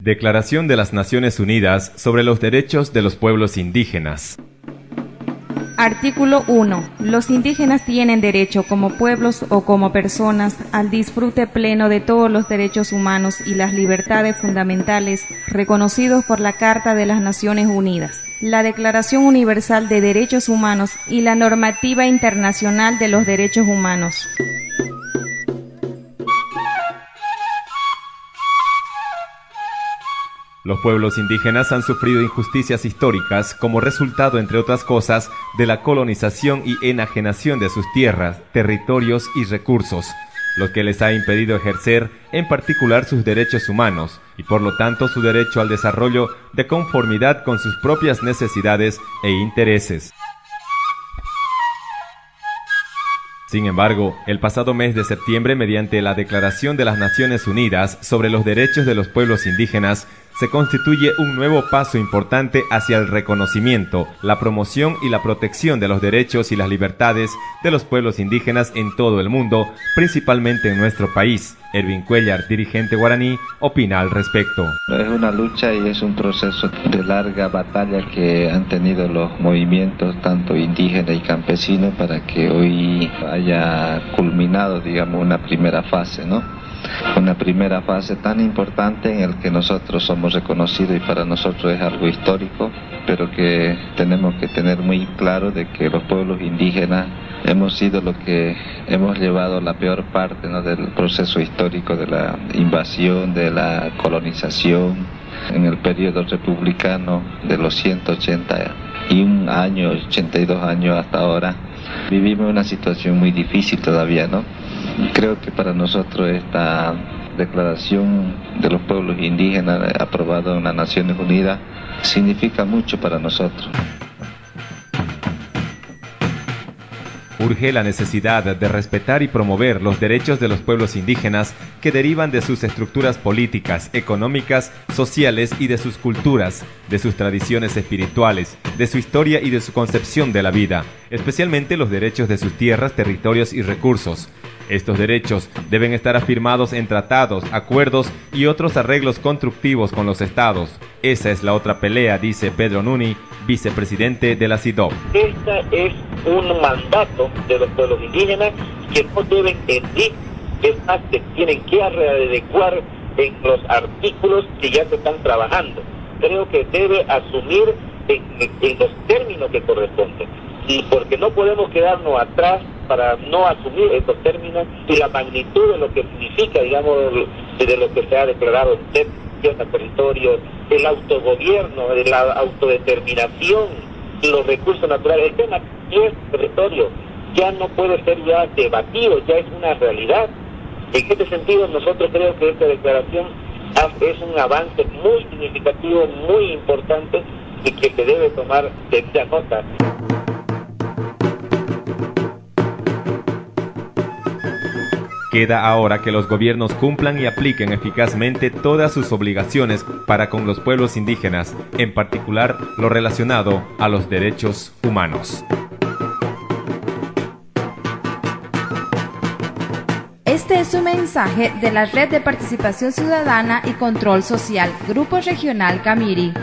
Declaración de las Naciones Unidas sobre los Derechos de los Pueblos Indígenas. Artículo 1. Los indígenas tienen derecho, como pueblos o como personas, al disfrute pleno de todos los derechos humanos y las libertades fundamentales reconocidos por la Carta de las Naciones Unidas, la Declaración Universal de Derechos Humanos y la Normativa Internacional de los Derechos Humanos. Los pueblos indígenas han sufrido injusticias históricas como resultado, entre otras cosas, de la colonización y enajenación de sus tierras, territorios y recursos, lo que les ha impedido ejercer, en particular, sus derechos humanos y por lo tanto su derecho al desarrollo de conformidad con sus propias necesidades e intereses. Sin embargo, el pasado mes de septiembre, mediante la Declaración de las Naciones Unidas sobre los Derechos de los Pueblos Indígenas, se constituye un nuevo paso importante hacia el reconocimiento, la promoción y la protección de los derechos y las libertades de los pueblos indígenas en todo el mundo, principalmente en nuestro país. Erwin Cuellar, dirigente guaraní, opina al respecto. Es una lucha y es un proceso de larga batalla que han tenido los movimientos, tanto indígenas y campesinos, para que hoy haya culminado, digamos, una primera fase, ¿no? Una primera fase tan importante en el que nosotros somos reconocidos y para nosotros es algo histórico, pero que tenemos que tener muy claro de que los pueblos indígenas hemos sido lo que hemos llevado la peor parte, ¿no?, del proceso histórico de la invasión, de la colonización, en el periodo republicano de los 181 años, 82 años hasta ahora. Vivimos una situación muy difícil todavía, ¿no? Creo que para nosotros esta declaración de los pueblos indígenas aprobada en las Naciones Unidas significa mucho para nosotros. Urge la necesidad de respetar y promover los derechos de los pueblos indígenas que derivan de sus estructuras políticas, económicas, sociales y de sus culturas, de sus tradiciones espirituales, de su historia y de su concepción de la vida, especialmente los derechos de sus tierras, territorios y recursos. Estos derechos deben estar afirmados en tratados, acuerdos y otros arreglos constructivos con los estados. Esa es la otra pelea, dice Pedro Nuni, vicepresidente de la CIDOB. Este es un mandato de los pueblos indígenas que no deben herir, es más, que tienen que adecuar en los artículos que ya se están trabajando. Creo que debe asumir en los términos que corresponden, y porque no podemos quedarnos atrás para no asumir estos términos y la magnitud de lo que significa, digamos, de lo que se ha declarado en territorios, el autogobierno, la autodeterminación, los recursos naturales. El tema es territorio, ya no puede ser ya debatido, ya es una realidad. En este sentido, nosotros creo que esta declaración es un avance muy significativo, muy importante y que se debe tomar debida nota. Queda ahora que los gobiernos cumplan y apliquen eficazmente todas sus obligaciones para con los pueblos indígenas, en particular lo relacionado a los derechos humanos. Este es un mensaje de la Red de Participación Ciudadana y Control Social, Grupo Regional Camiri.